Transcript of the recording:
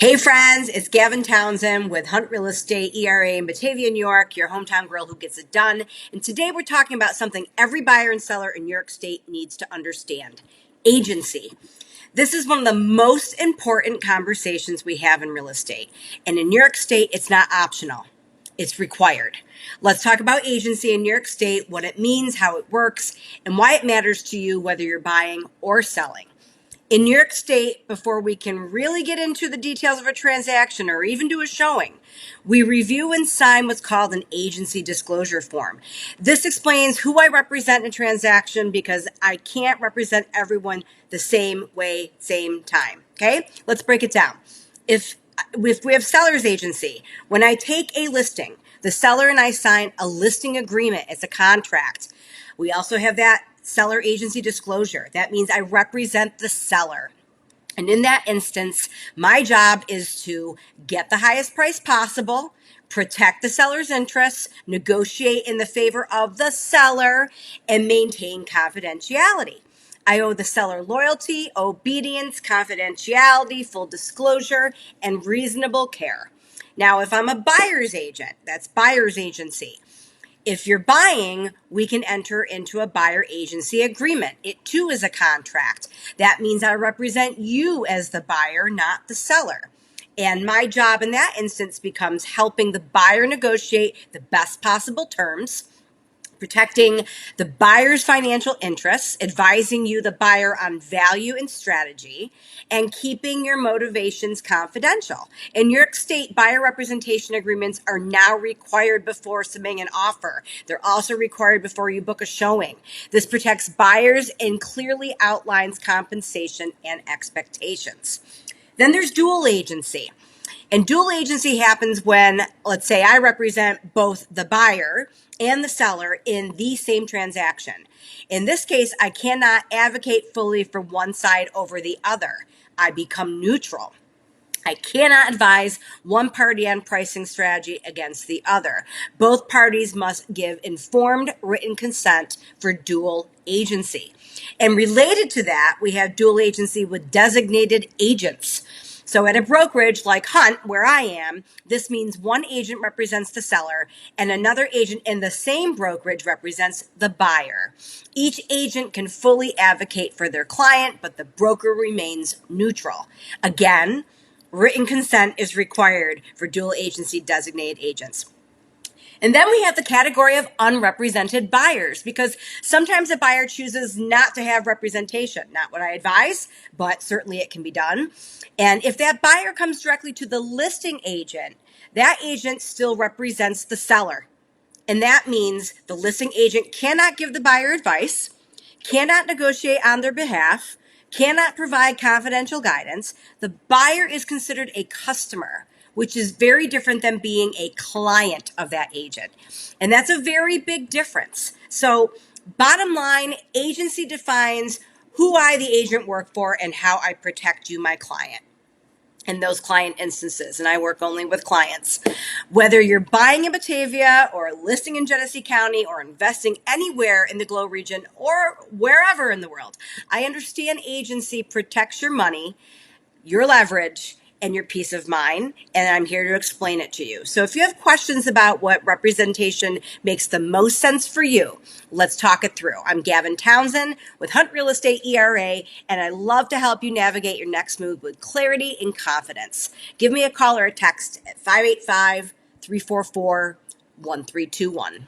Hey friends, it's Gavin Townsend with Hunt Real Estate ERA in Batavia, New York, your hometown girl who gets it done. And today we're talking about something every buyer and seller in New York State needs to understand: agency. This is one of the most important conversations we have in real estate. And in New York State, it's not optional. It's required. Let's talk about agency in New York State, what it means, how it works, and why it matters to you whether you're buying or selling. In New York State, before we can really get into the details of a transaction or even do a showing, we review and sign what's called an agency disclosure form. This explains who I represent in a transaction because I can't represent everyone the same way, same time. Okay, let's break it down. If we have seller's agency, when I take a listing, the seller and I sign a listing agreement. It's a contract. We also have that seller agency disclosure. That means I represent the seller. And in that instance, my job is to get the highest price possible, protect the seller's interests, negotiate in the favor of the seller, and maintain confidentiality. I owe the seller loyalty, obedience, confidentiality, full disclosure, and reasonable care. Now, if I'm a buyer's agent, that's buyer's agency. If you're buying, we can enter into a buyer agency agreement. It too is a contract. That means I represent you as the buyer, not the seller. And my job in that instance becomes helping the buyer negotiate the best possible terms, protecting the buyer's financial interests, advising you, the buyer, on value and strategy, and keeping your motivations confidential. In New York State, buyer representation agreements are now required before submitting an offer. They're also required before you book a showing. This protects buyers and clearly outlines compensation and expectations. Then there's dual agency. And dual agency happens when, let's say, I represent both the buyer and the seller in the same transaction. In this case, I cannot advocate fully for one side over the other. I become neutral. I cannot advise one party on pricing strategy against the other. Both parties must give informed written consent for dual agency. And related to that, we have dual agency with designated agents. So at a brokerage like Hunt, where I am, this means one agent represents the seller and another agent in the same brokerage represents the buyer. Each agent can fully advocate for their client, but the broker remains neutral. Again, written consent is required for dual agency designated agents. And then we have the category of unrepresented buyers, because sometimes a buyer chooses not to have representation. Not what I advise, but certainly it can be done. And if that buyer comes directly to the listing agent, that agent still represents the seller. And that means the listing agent cannot give the buyer advice, cannot negotiate on their behalf, cannot provide confidential guidance. The buyer is considered a customer, which is very different than being a client of that agent. And that's a very big difference. So bottom line, agency defines who I, the agent, work for and how I protect you, my client, in those client instances. And I work only with clients. Whether you're buying in Batavia or listing in Genesee County or investing anywhere in the Glow region or wherever in the world, I understand agency protects your money, your leverage, and your peace of mind, and I'm here to explain it to you. So if you have questions about what representation makes the most sense for you, let's talk it through. I'm Gavin Townsend with Hunt Real Estate ERA, and I love to help you navigate your next move with clarity and confidence. Give me a call or a text at 585-344-1321.